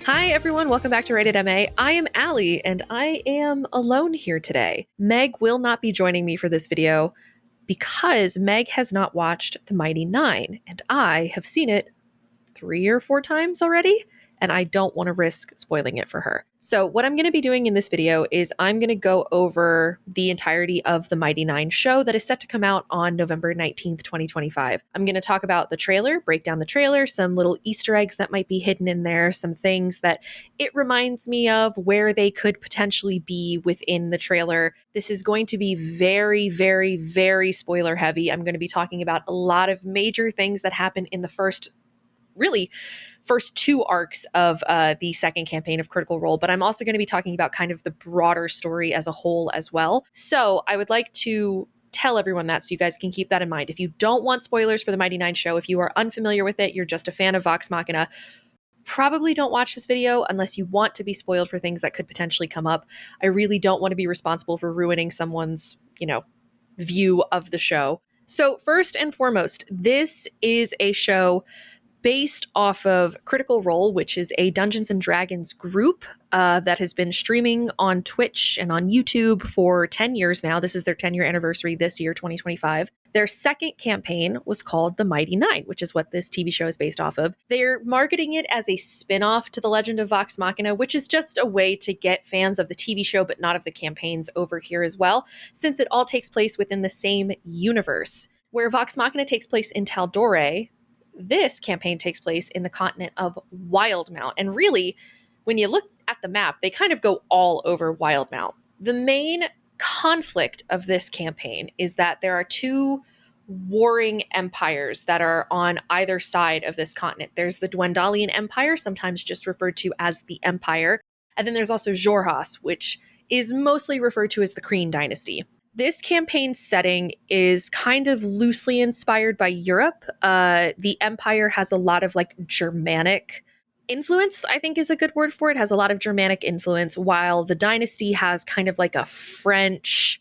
Hi everyone, welcome back to Rated MA. I am Allie and I am alone here today. Meg will not be joining me for this video because Meg has not watched The Mighty Nein and I have seen it 3 or 4 times already, and I don't want to risk spoiling it for her. So what I'm going to be doing in this video is I'm going to go over the entirety of the Mighty Nein show that is set to come out on November 19th, 2025. I'm going to talk about the trailer, break down the trailer, some little Easter eggs that might be hidden in there, some things that it reminds me of, where they could potentially be within the trailer. This is going to be very, very, very spoiler heavy. I'm going to be talking about a lot of major things that happen in the first 2 arcs of the second campaign of Critical Role, but I'm also going to be talking about kind of the broader story as a whole as well. So I would like to tell everyone that so you guys can keep that in mind. If you don't want spoilers for the Mighty Nein show, if you are unfamiliar with it, you're just a fan of Vox Machina, probably don't watch this video unless you want to be spoiled for things that could potentially come up. I really don't want to be responsible for ruining someone's, view of the show. So first and foremost, this is a show based off of Critical Role, which is a Dungeons & Dragons group that has been streaming on Twitch and on YouTube for 10 years now. This is their 10-year anniversary this year, 2025. Their second campaign was called The Mighty Nein, which is what this TV show is based off of. They're marketing it as a spin-off to The Legend of Vox Machina, which is just a way to get fans of the TV show, but not of the campaigns, over here as well, since it all takes place within the same universe. Where Vox Machina takes place in Tal'Dorei, this campaign takes place in the continent of Wildemount. And really, when you look at the map, they kind of go all over Wildemount. The main conflict of this campaign is that there are 2 warring empires that are on either side of this continent. There's the Dwendalian Empire, sometimes just referred to as the Empire, and then there's also Xhorhas, which is mostly referred to as the Kryn Dynasty. This campaign setting is kind of loosely inspired by Europe. The Empire has a lot of Germanic influence, I think is a good word for it. It has a lot of Germanic influence, while the Dynasty has kind of like a French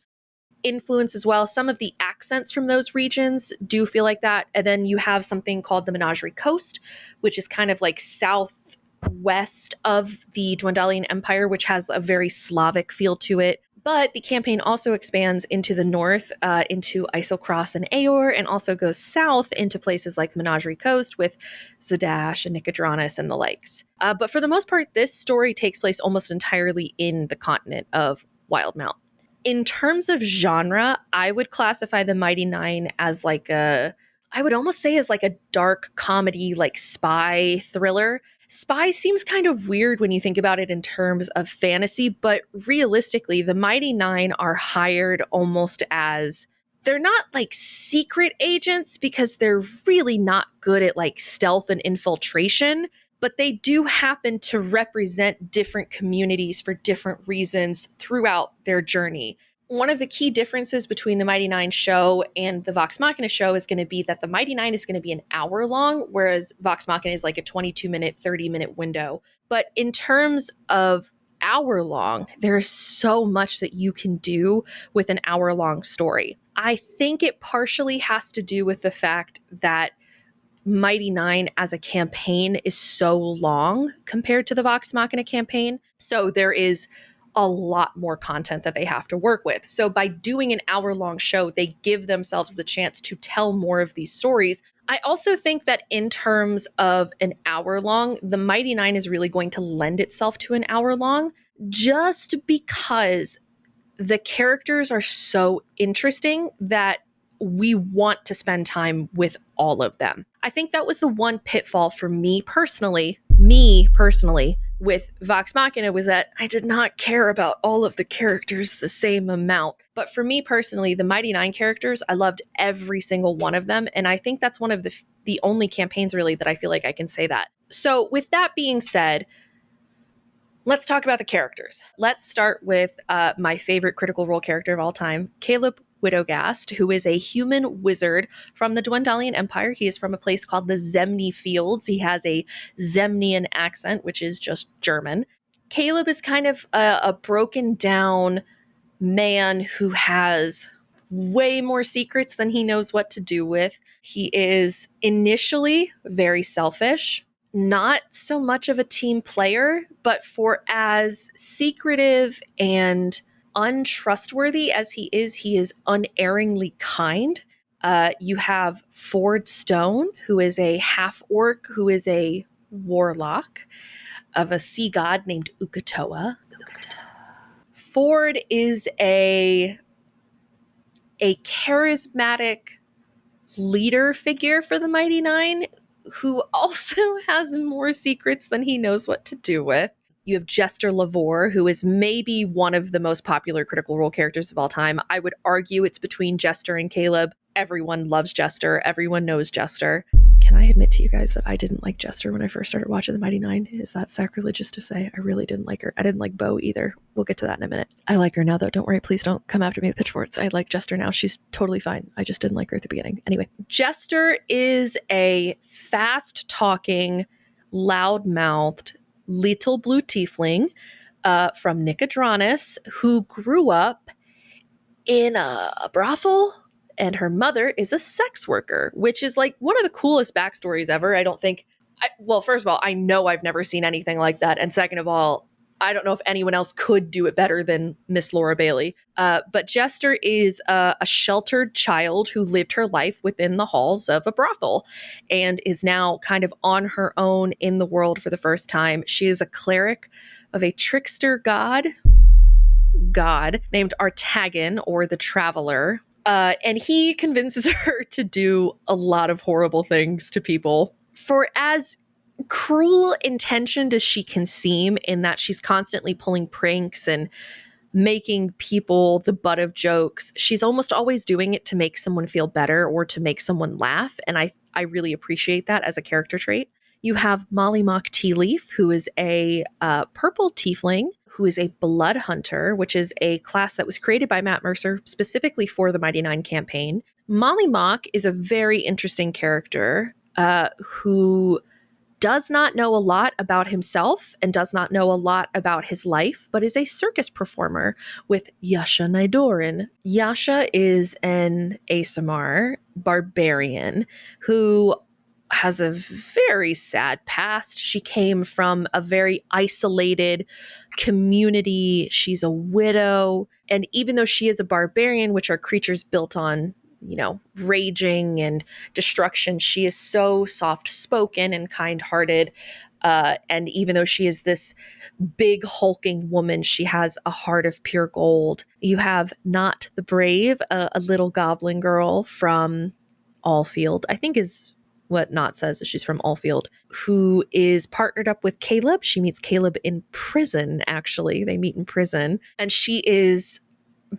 influence as well. Some of the accents from those regions do feel like that. And then you have something called the Menagerie Coast, which is kind of like southwest of the Dwendalian Empire, which has a very Slavic feel to it. But the campaign also expands into the north, into Isocross and Aor, and also goes south into places like the Menagerie Coast with Zadash and Nicodranus and the likes. But for the most part, this story takes place almost entirely in the continent of Wildemount. In terms of genre, I would classify the Mighty Nein as I would almost say as like a dark comedy, like spy thriller. Spy seems kind of weird when you think about it in terms of fantasy, but realistically, the Mighty Nein are hired almost as, they're not like secret agents because they're really not good at like stealth and infiltration, but they do happen to represent different communities for different reasons throughout their journey. One of the key differences between the Mighty Nein show and the Vox Machina show is going to be that the Mighty Nein is going to be an hour long, whereas Vox Machina is like a 22-minute, 30-minute window. But in terms of hour long, there is so much that you can do with an hour-long story. I think it partially has to do with the fact that Mighty Nein as a campaign is so long compared to the Vox Machina campaign. So there is a lot more content that they have to work with. So by doing an hour-long show, they give themselves the chance to tell more of these stories. I also think that in terms of an hour-long, the Mighty Nein is really going to lend itself to an hour-long just because the characters are so interesting that we want to spend time with all of them. I think that was the one pitfall for me personally, with Vox Machina, was that I did not care about all of the characters the same amount. But for me personally, the Mighty Nein characters, I loved every single one of them. And I think that's one of the only campaigns really that I feel like I can say that. So with that being said, let's talk about the characters. Let's start with my favorite Critical Role character of all time, Caleb Widogast, who is a human wizard from the Dwendalian Empire. He is from a place called the Zemni Fields. He has a Zemnian accent, which is just German. Caleb is kind of a broken down man who has way more secrets than he knows what to do with. He is initially very selfish. not so much of a team player, but for as secretive and untrustworthy as he is unerringly kind. You have Ford Stone, who is a half orc, who is a warlock of a sea god named Ukatoa. Ford is a charismatic leader figure for the Mighty Nein, who also has more secrets than he knows what to do with. You have Jester Lavore, who is maybe one of the most popular Critical Role characters of all time. I would argue it's between Jester and Caleb. Everyone loves Jester. Everyone knows Jester. Can I admit to you guys that I didn't like Jester when I first started watching The Mighty Nein? Is that sacrilegious to say? I really didn't like her. I didn't like Bo either. We'll get to that in a minute. I like her now, though. Don't worry. Please don't come after me with pitchforks. I like Jester now. She's totally fine. I just didn't like her at the beginning. Anyway, Jester is a fast-talking, loud-mouthed, little blue tiefling from Nicodranus who grew up in a brothel, and her mother is a sex worker, which is like one of the coolest backstories ever. I don't think, well, first of all, I know I've never seen anything like that. And second of all, I don't know if anyone else could do it better than Miss Laura Bailey. But Jester is a sheltered child who lived her life within the halls of a brothel and is now kind of on her own in the world for the first time. She is a cleric of a trickster god named Artagan, or the Traveler. And he convinces her to do a lot of horrible things to people. For as cruel intentioned as she can seem, in that she's constantly pulling pranks and making people the butt of jokes, she's almost always doing it to make someone feel better or to make someone laugh. And I really appreciate that as a character trait. You have Molly Mock Tea Leaf, who is a purple tiefling, who is a blood hunter, which is a class that was created by Matt Mercer specifically for the Mighty Nein campaign. Molly Mock is a very interesting character who does not know a lot about himself and does not know a lot about his life, but is a circus performer with Yasha Nidoran. Yasha is an Aasimar barbarian who has a very sad past. She came from a very isolated community. She's a widow. And even though she is a barbarian, which are creatures built on, raging and destruction, she is so soft-spoken and kind-hearted. And even though she is this big hulking woman, she has a heart of pure gold. You have Not the Brave, a little goblin girl from Allfield, I think is what Not says, is she's from Allfield, who is partnered up with Caleb. She meets Caleb in prison, actually. They meet in prison. And she is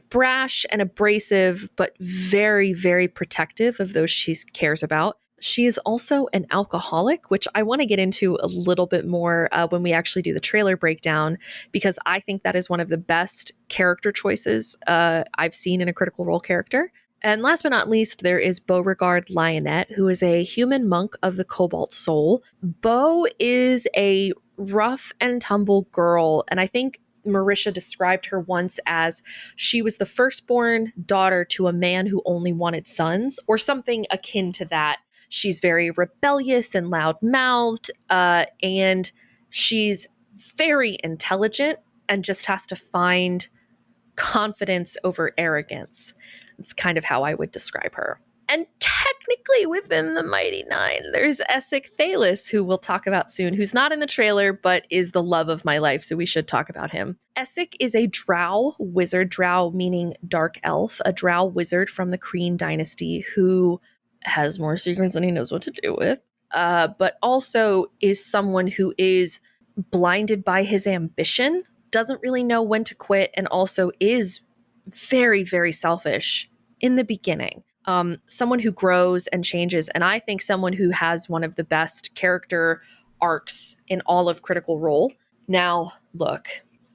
brash and abrasive, but very, very protective of those she cares about. She is also an alcoholic, which I want to get into a little bit more when we actually do the trailer breakdown, because I think that is one of the best character choices I've seen in a Critical Role character. And last but not least, there is Beauregard Lionette, who is a human monk of the Cobalt Soul. Beau is a rough and tumble girl, and I think Marisha described her once as she was the firstborn daughter to a man who only wanted sons, or something akin to that. She's very rebellious and loud-mouthed, and she's very intelligent and just has to find confidence over arrogance. It's kind of how I would describe her. And technically within the Mighty Nein, there's Essek Thalis, who we'll talk about soon, who's not in the trailer, but is the love of my life, so we should talk about him. Essek is a drow wizard, drow meaning dark elf, a drow wizard from the Kreen dynasty who has more secrets than he knows what to do with, but also is someone who is blinded by his ambition, doesn't really know when to quit, and also is very, very selfish in the beginning. Someone who grows and changes, and I think someone who has one of the best character arcs in all of Critical Role. Now, look,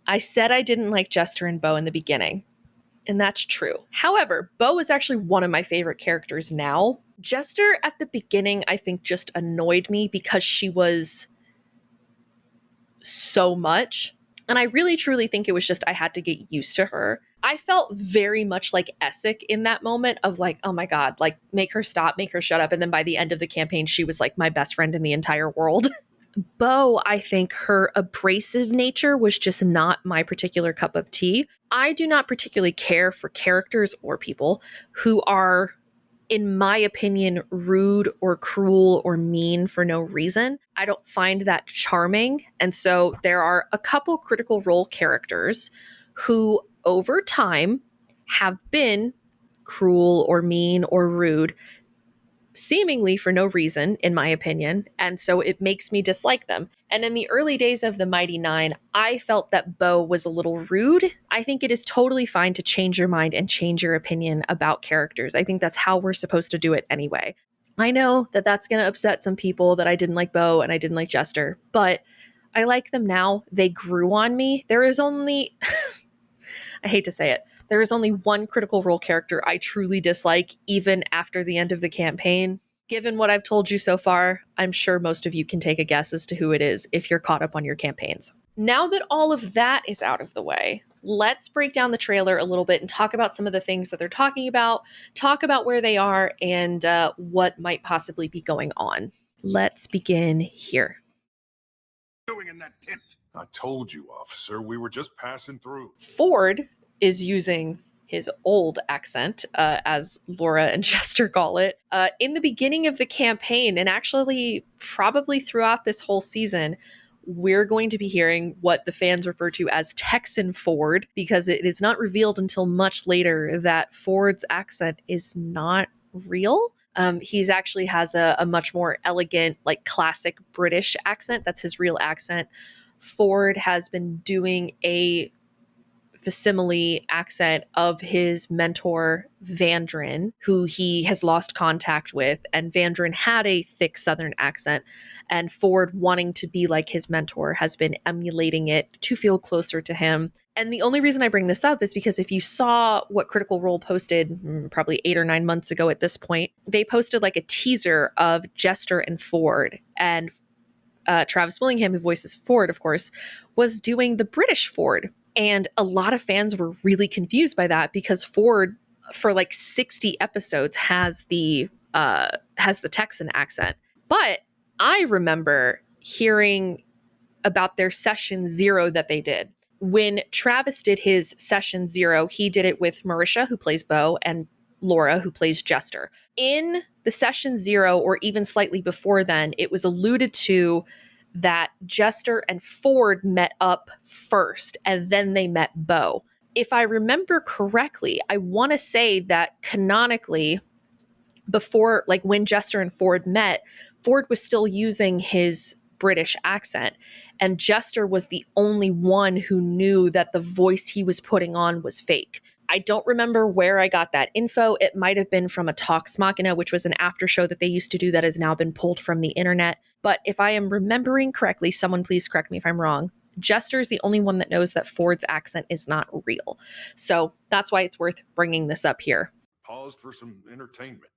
I said I didn't like Jester and Beau in the beginning, and that's true. However, Beau is actually one of my favorite characters now. Jester at the beginning, I think, just annoyed me because she was so much. And I really, truly think it was just I had to get used to her. I felt very much like Essek in that moment of like, oh my God, like make her stop, make her shut up. And then by the end of the campaign, she was like my best friend in the entire world. Bo, I think her abrasive nature was just not my particular cup of tea. I do not particularly care for characters or people who are, in my opinion, rude or cruel or mean for no reason. I don't find that charming. And so there are a couple critical role characters who, over time, have been cruel or mean or rude, seemingly for no reason, in my opinion, and so it makes me dislike them. And in the early days of the Mighty Nein, I felt that Bo was a little rude. I think it is totally fine to change your mind and change your opinion about characters. I think that's how we're supposed to do it anyway. I know that that's going to upset some people that I didn't like Bo and I didn't like Jester, but I like them now. They grew on me. There is only, I hate to say it, there is only one critical role character I truly dislike, even after the end of the campaign. Given what I've told you so far, I'm sure most of you can take a guess as to who it is if you're caught up on your campaigns. Now that all of that is out of the way, let's break down the trailer a little bit and talk about some of the things that they're talking about, talk about where they are, and what might possibly be going on. Let's begin here. Doing in that tent? I told you, officer, we were just passing through. Ford is using his old accent, as Laura and Chester call it, in the beginning of the campaign, and actually probably throughout this whole season. We're going to be hearing what the fans refer to as Texan Ford, because it is not revealed until much later that Ford's accent is not real. He's actually has a much more elegant, like classic British accent. That's his real accent. Ford has been doing a facsimile accent of his mentor, Vandrin, who he has lost contact with. And Vandrin had a thick Southern accent, and Ford, wanting to be like his mentor, has been emulating it to feel closer to him. And the only reason I bring this up is because if you saw what Critical Role posted probably 8 or 9 months ago at this point, they posted like a teaser of Jester and Ford, and Travis Willingham, who voices Ford, of course, was doing the British Ford. And a lot of fans were really confused by that because Ford, for like 60 episodes, has the Texan accent. But I remember hearing about their session 0 that they did. When Travis did his session 0, he did it with Marisha, who plays Bo, and Laura, who plays Jester. In the session 0, or even slightly before then, it was alluded to that Jester and Ford met up first, and then they met Bo. If I remember correctly, I want to say that canonically, before, like when Jester and Ford met, Ford was still using his British accent, and Jester was the only one who knew that the voice he was putting on was fake. I don't remember where I got that info. It might have been from a Talks Machina, which was an after show that they used to do that has now been pulled from the internet. But if I am remembering correctly, someone please correct me if I'm wrong, Jester is the only one that knows that Ford's accent is not real. So that's why it's worth bringing this up here. Paused for some entertainment.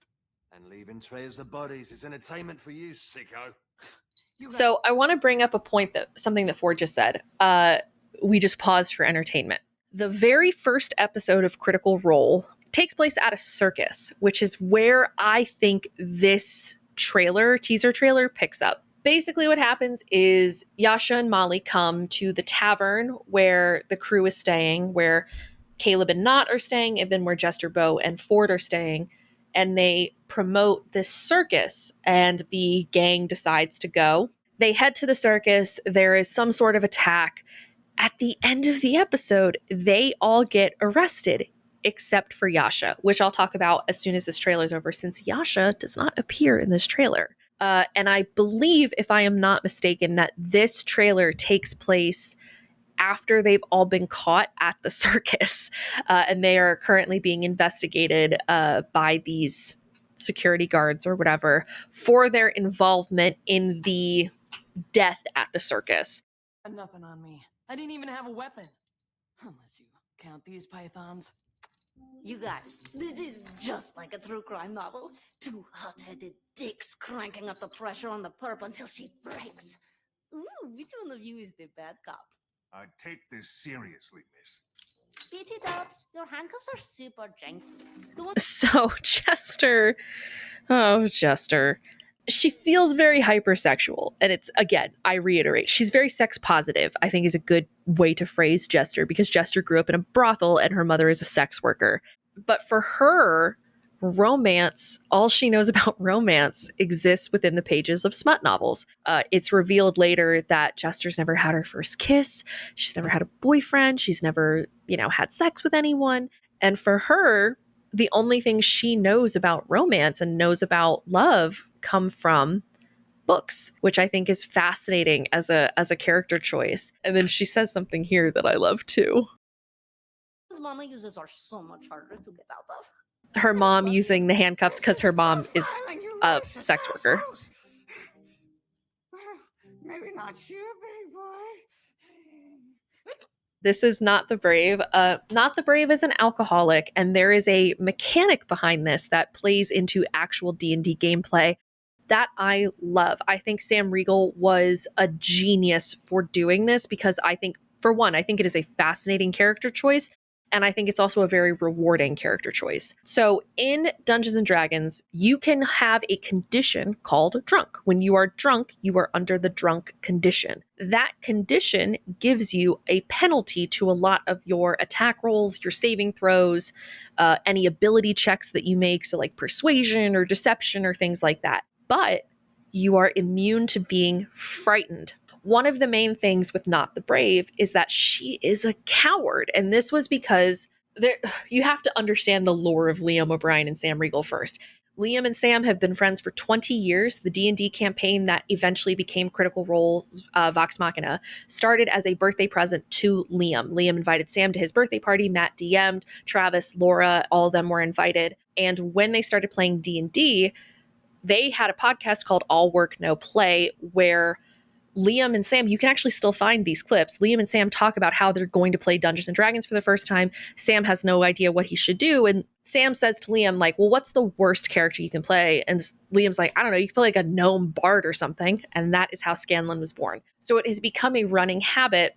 And leaving trails of bodies is entertainment for you, sicko. So I want to bring up a point, that something that Ford just said. We just paused for entertainment. The very first episode of Critical Role takes place at a circus, which is where I think this teaser trailer, picks up. Basically what happens is Yasha and Molly come to the tavern where the crew is staying, where Caleb and Knott are staying, and then where Jester, Bo, and Ford are staying. And they promote this circus, and the gang decides to go. They head to the circus. There is some sort of attack. At the end of the episode, they all get arrested, except for Yasha, which I'll talk about as soon as this trailer is over, since Yasha does not appear in this trailer. And I believe, if I am not mistaken, that this trailer takes place after they've all been caught at the circus, and they are currently being investigated by these security guards or whatever for their involvement in the death at the circus. Nothing on me. I didn't even have a weapon. Unless you count these pythons. You guys, this is just like a true crime novel. Two hot-headed dicks cranking up the pressure on the perp until she breaks. Ooh, which one of you is the bad cop? I take this seriously, miss. BT Dubs, your handcuffs are super janky. So Jester, she feels very hypersexual. And it's, again, I reiterate, she's very sex positive, I think is a good way to phrase Jester, because Jester grew up in a brothel and her mother is a sex worker. But for her, romance, all she knows about romance exists within the pages of smut novels. It's revealed later that Jester's never had her first kiss. She's never had a boyfriend. She's never, had sex with anyone. And for her, the only thing she knows about romance and knows about love come from books, which I think is fascinating as a character choice. And then she says something here that I love too. Mama uses are so much harder to get out of. Her mom using the handcuffs because her mom is a sex worker. Maybe not you, big boy. This is Not the Brave. Not the Brave is an alcoholic, and there is a mechanic behind this that plays into actual D&D gameplay that I love. I think Sam Riegel was a genius for doing this because I think, for one, I think it is a fascinating character choice. And I think it's also a very rewarding character choice. So in Dungeons and Dragons, you can have a condition called drunk. When you are drunk, you are under the drunk condition. That condition gives you a penalty to a lot of your attack rolls, your saving throws, any ability checks that you make. So like persuasion or deception or things like that. But you are immune to being frightened. One of the main things with Not the Brave is that she is a coward. And this was because you have to understand the lore of Liam O'Brien and Sam Riegel first. Liam and Sam have been friends for 20 years. The D&D campaign that eventually became Critical Role's Vox Machina started as a birthday present to Liam. Liam invited Sam to his birthday party. Matt DM'd, Travis, Laura, all of them were invited. And when they started playing D&D, they had a podcast called All Work, No Play, where Liam and Sam, you can actually still find these clips. Liam and Sam talk about how they're going to play Dungeons and Dragons for the first time. Sam has no idea what he should do. And Sam says to Liam, like, well, what's the worst character you can play? And Liam's like, I don't know, you can play like a gnome bard or something. And that is how Scanlan was born. So it has become a running habit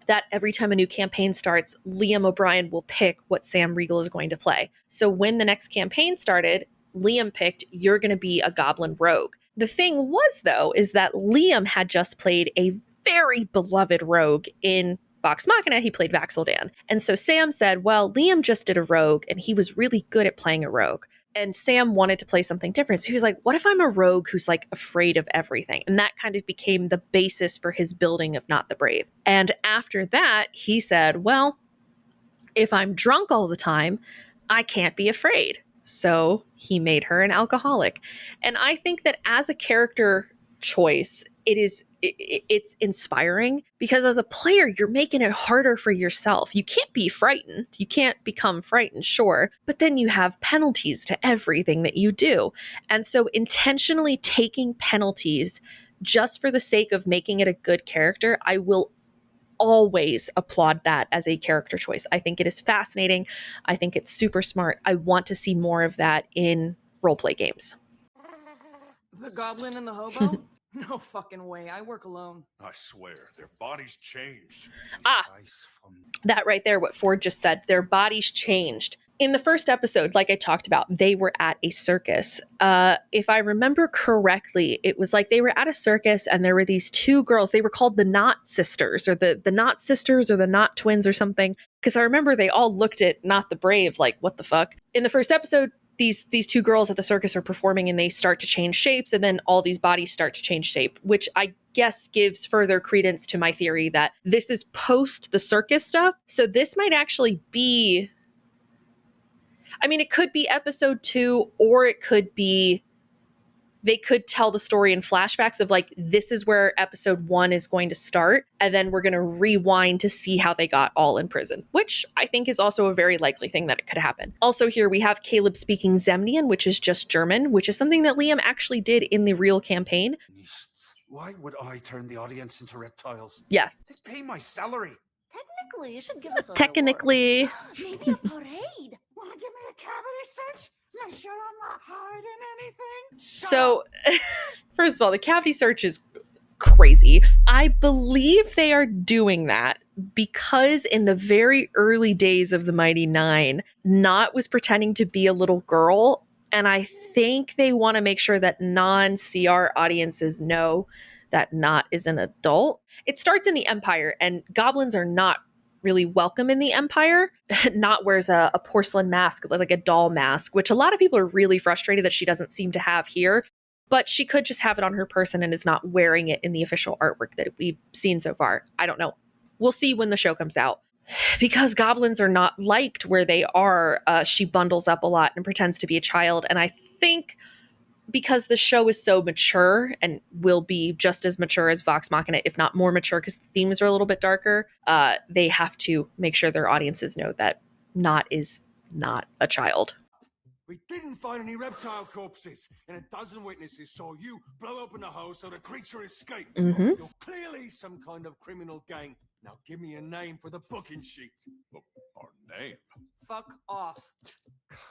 that every time a new campaign starts, Liam O'Brien will pick what Sam Riegel is going to play. So when the next campaign started, Liam picked, you're going to be a goblin rogue. The thing was, though, is that Liam had just played a very beloved rogue in Vox Machina. He played Vax'ildan. And so Sam said, well, Liam just did a rogue, and he was really good at playing a rogue. And Sam wanted to play something different. So he was like, what if I'm a rogue who's like afraid of everything? And that kind of became the basis for his building of Not the Brave. And after that, he said, well, if I'm drunk all the time, I can't be afraid. So he made her an alcoholic. And I think that as a character choice, it's inspiring because as a player, you're making it harder for yourself. You can't be frightened. You can't become frightened, sure, but then you have penalties to everything that you do. And so intentionally taking penalties just for the sake of making it a good character, I will always applaud that as a character choice. I think it is fascinating. I think it's super smart. I want to see more of that in roleplay games. The goblin and the hobo? No fucking way. I work alone. I swear, their bodies changed. That right there, what Ford just said, their bodies changed. In the first episode, like I talked about, they were at a circus. If I remember correctly, it was like they were at a circus and there were these two girls. They were called the Knot Sisters or the Knot Sisters or the Knot Twins or something. Because I remember they all looked at Not the Brave like, what the fuck? In the first episode, these two girls at the circus are performing and they start to change shapes and then all these bodies start to change shape, which I guess gives further credence to my theory that this is post the circus stuff. So this might actually be... I mean, it could be episode 2, or it could be, they could tell the story in flashbacks of like, this is where episode 1 is going to start. And then we're going to rewind to see how they got all in prison, which I think is also a very likely thing that it could happen. Also here we have Caleb speaking Zemnian, which is just German, which is something that Liam actually did in the real campaign. Why would I turn the audience into reptiles? Yeah. They pay my salary. Technically, you should give us a Technically. reward. Maybe a parade. Want to give me a cavity search? Make sure I'm not hiding anything? So, first of all, the cavity search is crazy. I believe they are doing that because in the very early days of the Mighty Nein, Knot was pretending to be a little girl And I think they want to make sure that non-CR audiences know that Not is an adult. It starts in the Empire, and goblins are not really welcome in the Empire. Not wears a porcelain mask, like a doll mask, which a lot of people are really frustrated that she doesn't seem to have here. But she could just have it on her person and is not wearing it in the official artwork that we've seen so far. I don't know. We'll see when the show comes out. Because goblins are not liked where they are, she bundles up a lot and pretends to be a child. And I think because the show is so mature and will be just as mature as Vox Machina, if not more mature, because the themes are a little bit darker, they have to make sure their audiences know that Not is not a child. We didn't find any reptile corpses, and a dozen witnesses saw you blow open the hole so the creature escaped. Mm-hmm. You're clearly some kind of criminal gang. Now give me a name for the booking sheet. Our name? Fuck off.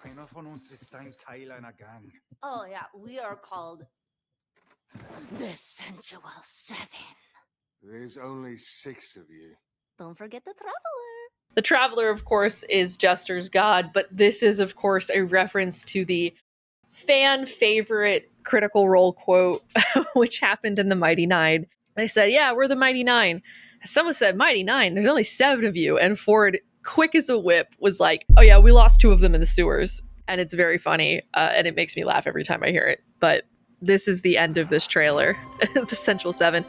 Keiner von uns ist ein Teil einer Gang. Oh, yeah, we are called the Sensual Seven. There's only 6 of you. Don't forget the Traveler. The Traveler, of course, is Jester's god, but this is, of course, a reference to the fan favorite Critical Role quote, which happened in the Mighty Nein. They said, yeah, we're the Mighty Nein. Someone said, Mighty Nein, there's only 7 of you. And Ford, quick as a whip, was like, oh yeah, we lost 2 of them in the sewers. And it's very funny, and it makes me laugh every time I hear it. But this is the end of this trailer, the Central 7.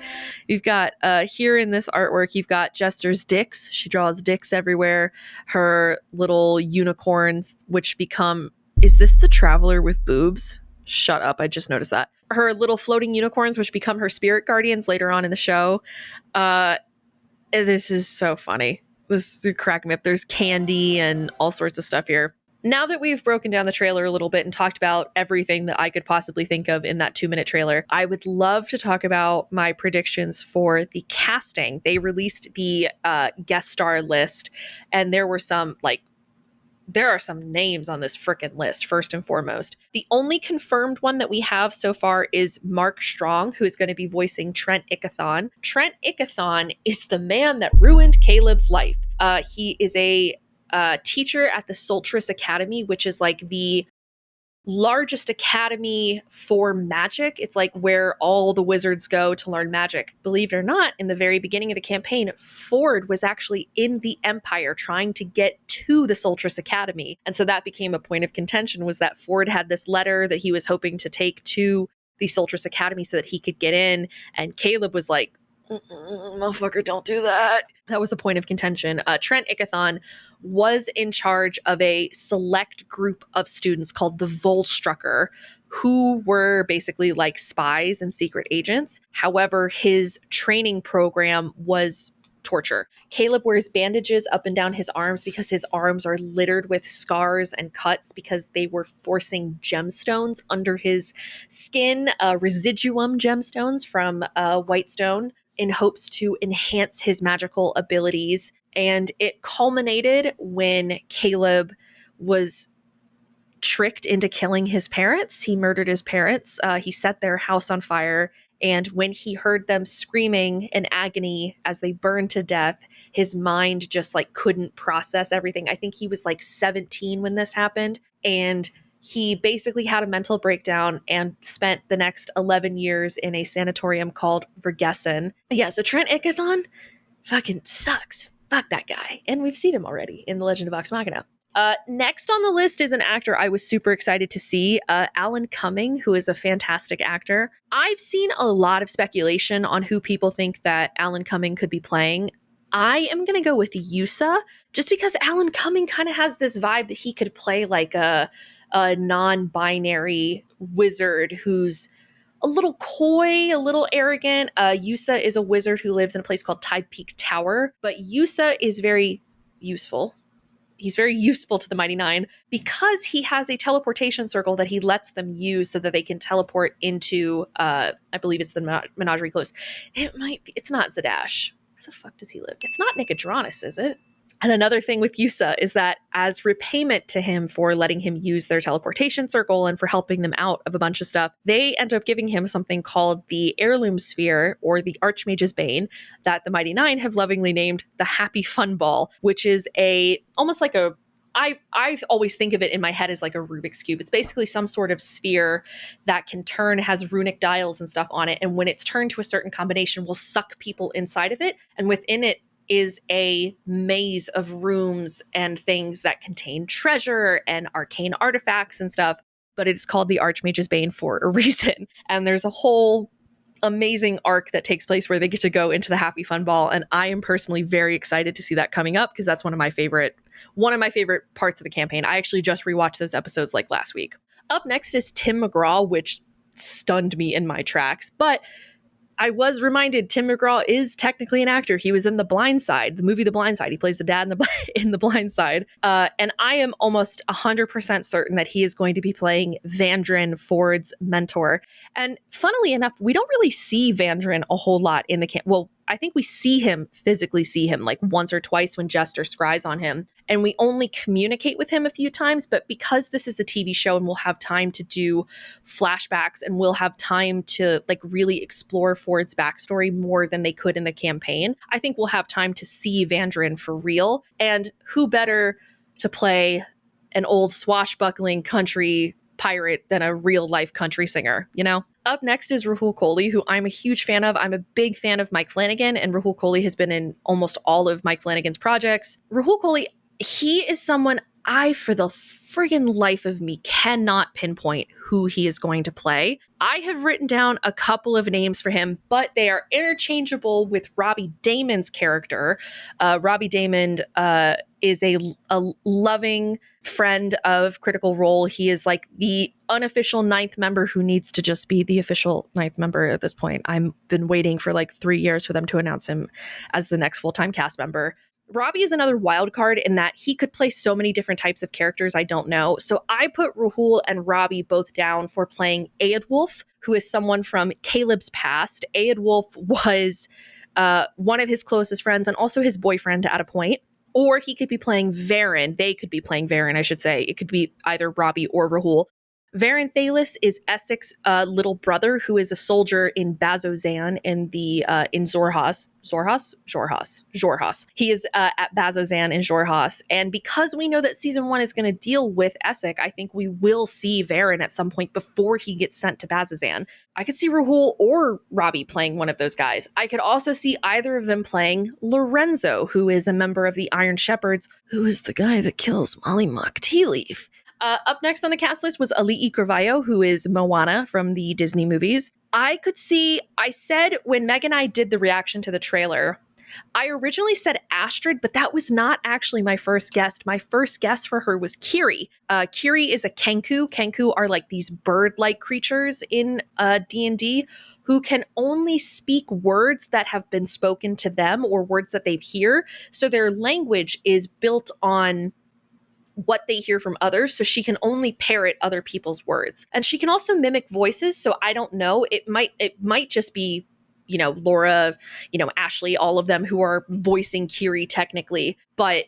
You've got, here in this artwork, you've got Jester's dicks. She draws dicks everywhere. Her little unicorns, which become, is this the Traveler with boobs? Shut up, I just noticed that. Her little floating unicorns, which become her spirit guardians later on in the show. This is so funny. This is cracking me up. There's candy and all sorts of stuff here. Now that we've broken down the trailer a little bit and talked about everything that I could possibly think of in that 2-minute trailer, I would love to talk about my predictions for the casting. They released the guest star list, and there are some names on this frickin' list, first and foremost. The only confirmed one that we have so far is Mark Strong, who is going to be voicing Trent Ickathon. Trent Ickathon is the man that ruined Caleb's life. He is a teacher at the Soltris Academy, which is like the largest academy for magic. It's like where all the wizards go to learn magic. Believe it or not, in the very beginning of the campaign, Ford was actually in the Empire trying to get to the Soltris Academy. And so that became a point of contention, was that Ford had this letter that he was hoping to take to the Soltris Academy so that he could get in. And Caleb was like, motherfucker, don't do that. That was a point of contention. Trent Ickathon was in charge of a select group of students called the Volstrucker, who were basically like spies and secret agents. However, his training program was torture. Caleb wears bandages up and down his arms because his arms are littered with scars and cuts because they were forcing gemstones under his skin, residuum gemstones from Whitestone, in hopes to enhance his magical abilities. And it culminated when Caleb was tricked into killing his parents. He murdered his parents. He set their house on fire. And when he heard them screaming in agony as they burned to death, his mind just like couldn't process everything. I think he was like 17 when this happened. And he basically had a mental breakdown and spent the next 11 years in a sanatorium called Vergessen. Yeah, so Trent Ickathon fucking sucks. Fuck that guy. And we've seen him already in The Legend of Vox Machina. Next on the list is an actor I was super excited to see, Alan Cumming, who is a fantastic actor. I've seen a lot of speculation on who people think that Alan Cumming could be playing. I am going to go with Yusa, just because Alan Cumming kind of has this vibe that he could play like a non-binary wizard who's a little coy, a little arrogant. Yusa is a wizard who lives in a place called Tide Peak Tower, but Yusa is very useful. He's very useful to the Mighty Nein because he has a teleportation circle that he lets them use so that they can teleport into, I believe it's the Menagerie Close. It might be, it's not Zadash. Where the fuck does he live? It's not Nicodranus, is it? And another thing with Yusa is that as repayment to him for letting him use their teleportation circle and for helping them out of a bunch of stuff, they end up giving him something called the Heirloom Sphere, or the Archmage's Bane, that the Mighty Nein have lovingly named the Happy Fun Ball, which is almost like a I always think of it in my head as like a Rubik's Cube. It's basically some sort of sphere that can turn, has runic dials and stuff on it. And when it's turned to a certain combination, will suck people inside of it. And within it is a maze of rooms and things that contain treasure and arcane artifacts and stuff. But it's called the Archmage's Bane for a reason. And there's a whole amazing arc that takes place where they get to go into the Happy Fun Ball, and I am personally very excited to see that coming up because that's one of my favorite parts of the campaign. I actually just rewatched those episodes like last week. Up next is Tim McGraw, which stunned me in my tracks, but I was reminded Tim McGraw is technically an actor. He was in The Blind Side, the movie The Blind Side. He plays the dad in The Blind Side. And I am almost 100% certain that he is going to be playing Vandrin, Ford's mentor. And funnily enough, we don't really see Vandrin a whole lot in the camp. Well, I think we physically see him like once or twice when Jester scries on him. And we only communicate with him a few times. But because this is a TV show and we'll have time to do flashbacks and we'll have time to like really explore Ford's backstory more than they could in the campaign, I think we'll have time to see Vandrin for real. And who better to play an old swashbuckling country pirate than a real life country singer, you know? Up next is Rahul Kohli, who I'm a huge fan of. I'm a big fan of Mike Flanagan, and Rahul Kohli has been in almost all of Mike Flanagan's projects. Rahul Kohli, he is someone I, for the friggin' life of me, cannot pinpoint who he is going to play. I have written down a couple of names for him, but they are interchangeable with Robbie Damon's character. Robbie Damon is a loving friend of Critical Role. He is like the unofficial ninth member who needs to just be the official ninth member at this point. I've been waiting for like 3 years for them to announce him as the next full-time cast member. Robbie is another wild card in that he could play so many different types of characters I don't know. So I put Rahul and Robbie both down for playing Aedwulf, who is someone from Caleb's past. Aedwulf was one of his closest friends and also his boyfriend at a point. Or he could be playing Varen. They could be playing Varen, I should say. It could be either Robbie or Rahul. Varen Thalis is Essex's little brother, who is a soldier in Bazzoxan in Xhorhas. He is at Bazzoxan in Xhorhas. And because we know that season 1 is going to deal with Essex, I think we will see Varen at some point before he gets sent to Bazzoxan. I could see Rahul or Robbie playing one of those guys. I could also see either of them playing Lorenzo, who is a member of the Iron Shepherds, who is the guy that kills Molly Mock Tea Leaf. Up next on the cast list was Ali'i Carvalho, who is Moana from the Disney movies. I said when Meg and I did the reaction to the trailer, I originally said Astrid, but that was not actually my first guess. My first guess for her was Kiri. Kiri is a Kenku. Kenku are like these bird-like creatures in D&D who can only speak words that have been spoken to them or words that they've heard. So their language is built on what they hear from others, so she can only parrot other people's words. And she can also mimic voices, so I don't know. It might just be, Laura, Ashley, all of them who are voicing Kiri technically. But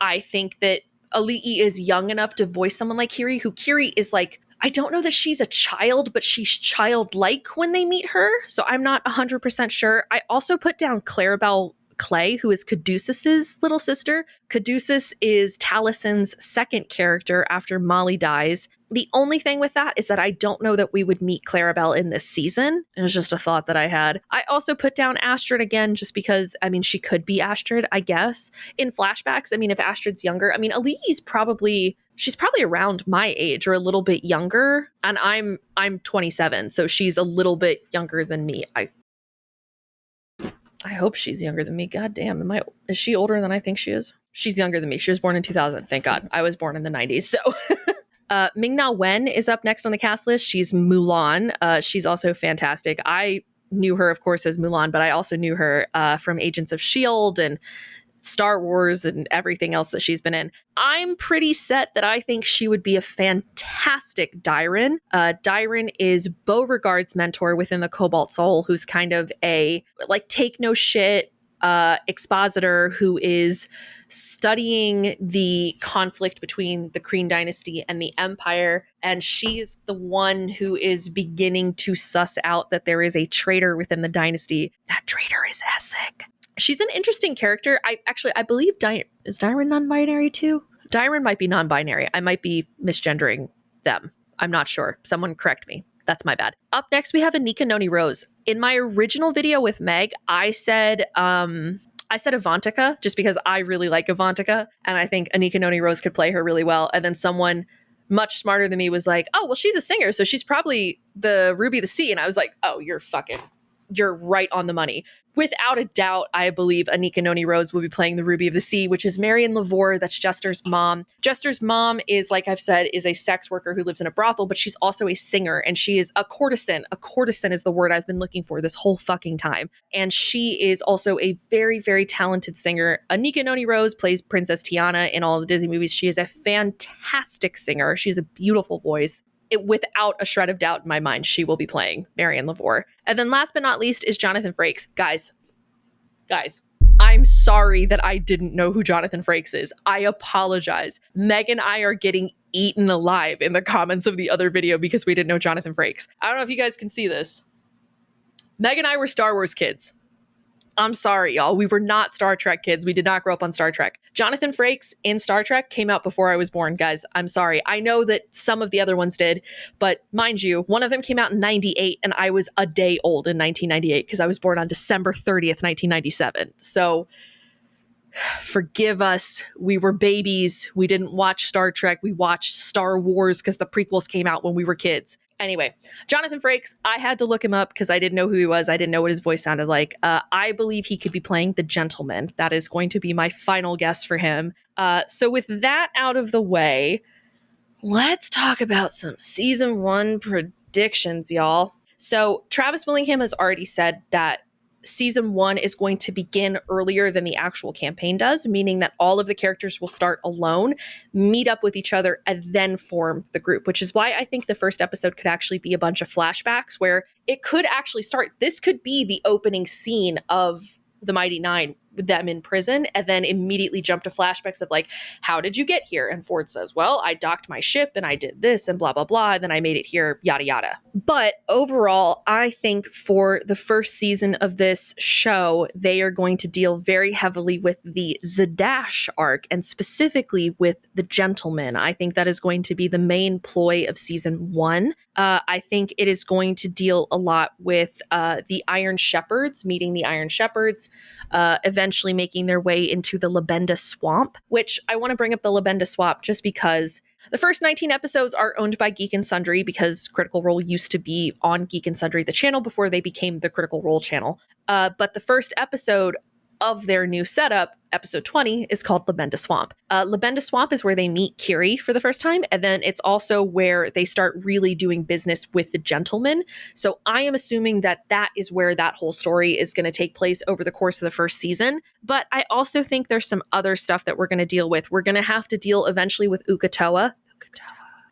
I think that Ali'i is young enough to voice someone like Kiri, who Kiri is like, I don't know that she's a child, but she's childlike when they meet her. So I'm not 100% sure. I also put down Clarabelle Clay, who is Caduceus's little sister. Caduceus is Talison's second character after Molly dies. The only thing with that is that I don't know that we would meet Clarabelle in this season. It was just a thought that I had. I also put down Astrid again, just because, she could be Astrid, I guess. In flashbacks, if Astrid's younger, Ali'i's she's probably around my age or a little bit younger. And I'm 27, so she's a little bit younger than me. I hope she's younger than me. God damn, is she older than I think she is? She's younger than me. She was born in 2000. Thank God. I was born in the 90s. So Ming-Na Wen is up next on the cast list. She's Mulan. She's also fantastic. I knew her, of course, as Mulan, but I also knew her from Agents of S.H.I.E.L.D. and Star Wars and everything else that she's been in. I'm pretty set that I think she would be a fantastic Dairon. Dairon is Beauregard's mentor within the Cobalt Soul, who's kind of a take no shit expositor who is studying the conflict between the Kryn dynasty and the Empire. And she is the one who is beginning to suss out that there is a traitor within the dynasty. That traitor is Essek. She's an interesting character. I believe is Dairon non-binary too? Dairon might be non-binary. I might be misgendering them. I'm not sure. Someone correct me. That's my bad. Up next, we have Anika Noni Rose. In my original video with Meg, I said Avantika just because I really like Avantika, and I think Anika Noni Rose could play her really well. And then someone much smarter than me was like, oh, well, she's a singer, so she's probably the Ruby the Sea. And I was like, oh, you're right on the money. Without a doubt, I believe Anika Noni Rose will be playing the Ruby of the Sea, which is Marion Lavore. That's Jester's mom. Jester's mom is, like I've said, is a sex worker who lives in a brothel, but she's also a singer, and she is a courtesan. A courtesan is the word I've been looking for this whole fucking time. And she is also a very, very talented singer. Anika Noni Rose plays Princess Tiana in all of the Disney movies. She is a fantastic singer. She has a beautiful voice. Without a shred of doubt in my mind, she will be playing Marion Lavore. And then last but not least is Jonathan Frakes. Guys, I'm sorry that I didn't know who Jonathan Frakes is. I apologize. Meg and I are getting eaten alive in the comments of the other video because we didn't know Jonathan Frakes. I don't know if you guys can see this. Meg and I were Star Wars kids. I'm sorry, y'all. We were not Star Trek kids. We did not grow up on Star Trek. Jonathan Frakes in Star Trek came out before I was born, guys. I'm sorry. I know that some of the other ones did, but mind you, one of them came out in 98 and I was a day old in 1998 because I was born on December 30th, 1997. So forgive us. We were babies. We didn't watch Star Trek. We watched Star Wars because the prequels came out when we were kids. Anyway, Jonathan Frakes, I had to look him up because I didn't know who he was. I didn't know what his voice sounded like. I believe he could be playing the gentleman. That is going to be my final guess for him. So with that out of the way, let's talk about some season 1 predictions, y'all. So Travis Willingham has already said that season 1 is going to begin earlier than the actual campaign does, meaning that all of the characters will start alone, meet up with each other, and then form the group, which is why I think the first episode could actually be a bunch of flashbacks where it could actually start. This could be the opening scene of the Mighty Nein with them in prison, and then immediately jump to flashbacks of like, how did you get here? And Ford says, well, I docked my ship and I did this and blah, blah, blah. And then I made it here, yada, yada. But overall, I think for the first season of this show, they are going to deal very heavily with the Zadash arc and specifically with the gentleman. I think that is going to be the main ploy of season 1. I think it is going to deal a lot with the Iron Shepherds, meeting the Iron Shepherds, eventually making their way into the Labenda Swamp, which I want to bring up the Labenda Swamp just because the first 19 episodes are owned by Geek and Sundry because Critical Role used to be on Geek and Sundry, the channel, before they became the Critical Role channel. But the first episode of their new setup, episode 20, is called Labenda Swamp. Labenda Swamp is where they meet Kiri for the first time, and then it's also where they start really doing business with the gentleman. So I am assuming that that is where that whole story is going to take place over the course of the first season. But I also think there's some other stuff that we're going to deal with. We're going to have to deal eventually with Uk'otoa.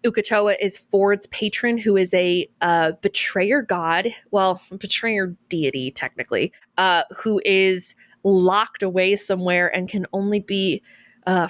Uk'otoa is Ford's patron, who is a betrayer god, well, betrayer deity, technically, who is locked away somewhere and can only be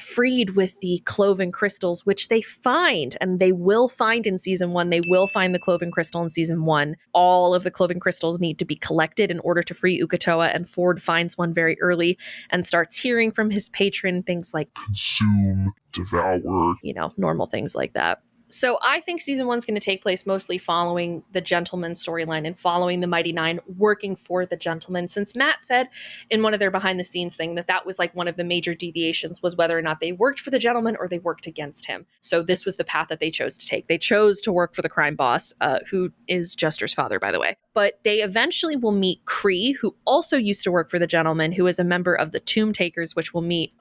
freed with the cloven crystals, which they find, and they will find in season 1. They will find the cloven crystal in season 1. All of the cloven crystals need to be collected in order to free Uk'otoa, and Ford finds one very early and starts hearing from his patron things like consume, devour, normal things like that. So I think season 1 is going to take place mostly following the gentleman storyline and following the Mighty Nein working for the gentleman, since Matt said in one of their behind the scenes thing that was like one of the major deviations was whether or not they worked for the gentleman or they worked against him. So this was the path that they chose to take. They chose to work for the crime boss, who is Jester's father, by the way. But they eventually will meet Kree, who also used to work for the gentleman, who is a member of the Tomb Takers, which will meet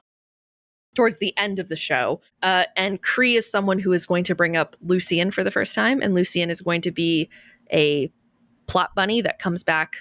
towards the end of the show. And Kree is someone who is going to bring up Lucien for the first time. And Lucien is going to be a plot bunny that comes back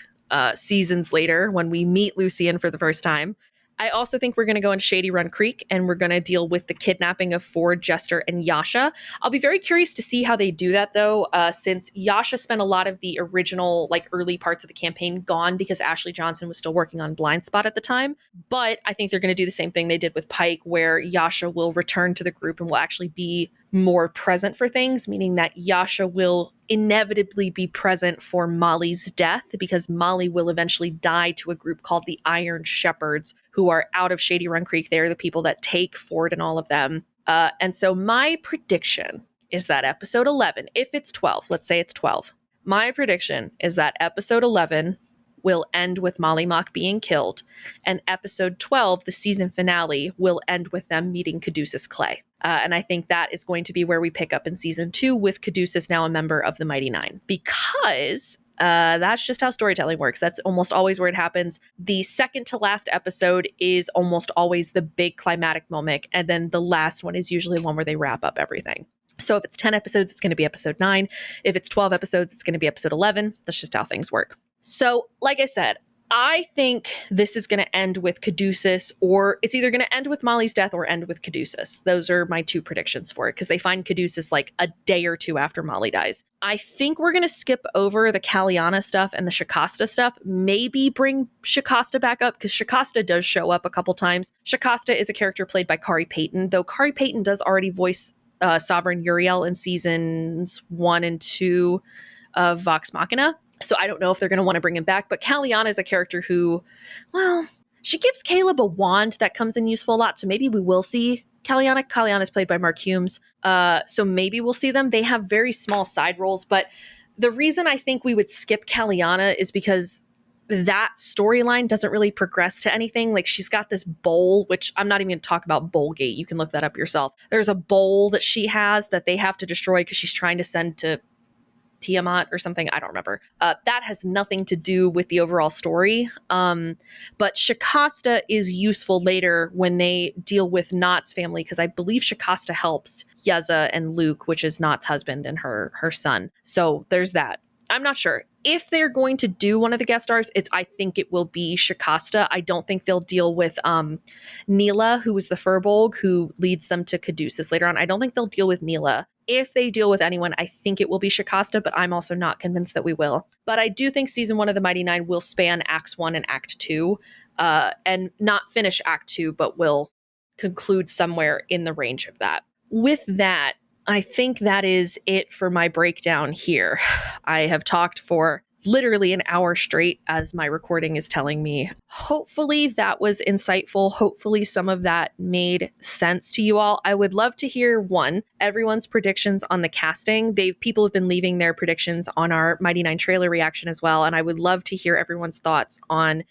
seasons later when we meet Lucien for the first time. I also think we're going to go into Shady Run Creek and we're going to deal with the kidnapping of Ford, Jester, and Yasha. I'll be very curious to see how they do that, though, since Yasha spent a lot of the original, early parts of the campaign gone because Ashley Johnson was still working on Blind Spot at the time. But I think they're going to do the same thing they did with Pike, where Yasha will return to the group and will actually be more present for things, meaning that Yasha will inevitably be present for Molly's death because Molly will eventually die to a group called the Iron Shepherds, who are out of Shady Run Creek. They're the people that take Ford and all of them And so my prediction is that episode 11, if it's 12, let's say it's 12, my prediction is that episode 11 will end with Molly Mock being killed, and episode 12, the season finale, will end with them meeting Caduceus Clay. And I think that is going to be where we pick up in season 2 with Caduceus now a member of the Mighty Nein, because that's just how storytelling works. That's almost always where it happens. The second to last episode is almost always the big climatic moment, and then the last one is usually one where they wrap up everything. So if it's 10 episodes, it's going to be episode 9. If it's 12 episodes, it's going to be episode 11. That's just how things work. So like I said, I think this is going to end with Caduceus, or it's either going to end with Molly's death or end with Caduceus. Those are my 2 predictions for it, because they find Caduceus like a day or 2 after Molly dies. I think we're going to skip over the Caliana stuff and the Shikasta stuff, maybe bring Shikasta back up, because Shikasta does show up a couple times. Shikasta is a character played by Kari Payton, though Kari Payton does already voice Sovereign Uriel in seasons 1 and 2 of Vox Machina. So I don't know if they're going to want to bring him back, but Caliana is a character who, well, she gives Caleb a wand that comes in useful a lot. So maybe we will see Caliana. Caliana is played by Mark Humes. So maybe we'll see them. They have very small side roles, but the reason I think we would skip Caliana is because that storyline doesn't really progress to anything. Like, she's got this bowl, which I'm not even going to talk about Bowl-gate. You can look that up yourself. There's a bowl that she has that they have to destroy because she's trying to send to Tiamat or something. I don't remember. That has nothing to do with the overall story. But Shikasta is useful later when they deal with Knott's family, because I believe Shikasta helps Yeza and Luke, which is Knott's husband and her son. So there's that. I'm not sure. If they're going to do one of the guest stars, I think it will be Shikasta. I don't think they'll deal with Neela, who was the Furbolg, who leads them to Caduceus later on. I don't think they'll deal with Neela. If they deal with anyone, I think it will be Shikasta, but I'm also not convinced that we will. But I do think season 1 of the Mighty Nein will span Acts 1 and Act 2, and not finish Act 2, but will conclude somewhere in the range of that. With that, I think that is it for my breakdown here. I have talked for literally an hour straight, as my recording is telling me. Hopefully that was insightful. Hopefully some of that made sense to you all. I would love to hear, everyone's predictions on the casting. People have been leaving their predictions on our Mighty Nein trailer reaction as well, and I would love to hear everyone's thoughts on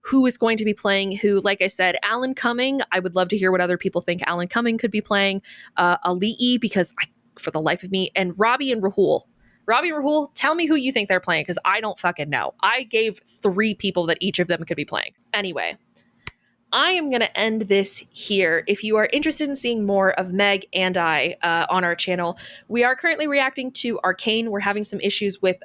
who is going to be playing who. Like I said, Alan Cumming, I would love to hear what other people think Alan Cumming could be playing. Ali'i, because for the life of me, and Robbie and Rahul. Robbie and Rahul, tell me who you think they're playing, because I don't fucking know. I gave 3 people that each of them could be playing. Anyway, I am going to end this here. If you are interested in seeing more of Meg and I on our channel, we are currently reacting to Arcane. We're having some issues with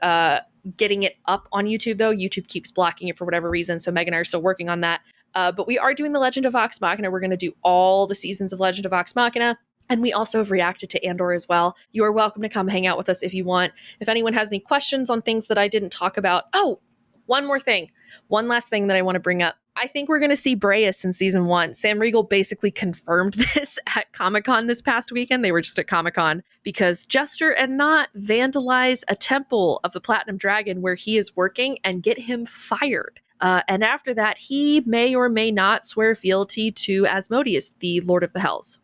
getting it up on YouTube, though. YouTube keeps blocking it for whatever reason, so Meg and I are still working on that. But we are doing The Legend of Vox Machina. We're going to do all the seasons of Legend of Vox Machina. And we also have reacted to Andor as well. You are welcome to come hang out with us if you want. If anyone has any questions on things that I didn't talk about. Oh, one more thing. One last thing that I want to bring up. I think we're going to see Breus in season 1. Sam Riegel basically confirmed this at Comic-Con this past weekend. They were just at Comic-Con because Jester and Knott vandalize a temple of the Platinum Dragon where he is working and get him fired. And after that, he may or may not swear fealty to Asmodeus, the Lord of the Hells.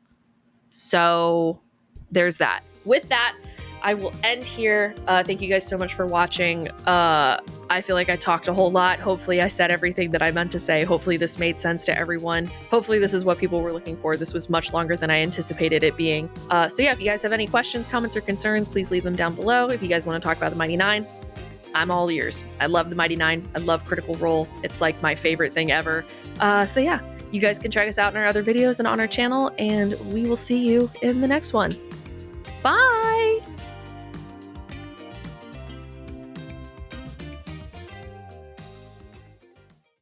So there's that. With that, I will end here. Thank you guys so much for watching. I feel like I talked a whole lot. Hopefully I said everything that I meant to say. Hopefully this made sense to everyone. Hopefully this is what people were looking for. This was much longer than I anticipated it being. So yeah, if you guys have any questions, comments, or concerns, please leave them down below. If you guys want to talk about the Mighty Nein, I'm all ears. I love the Mighty Nein. I love Critical Role. It's like my favorite thing ever. So yeah. You guys can check us out in our other videos and on our channel, and we will see you in the next one. Bye!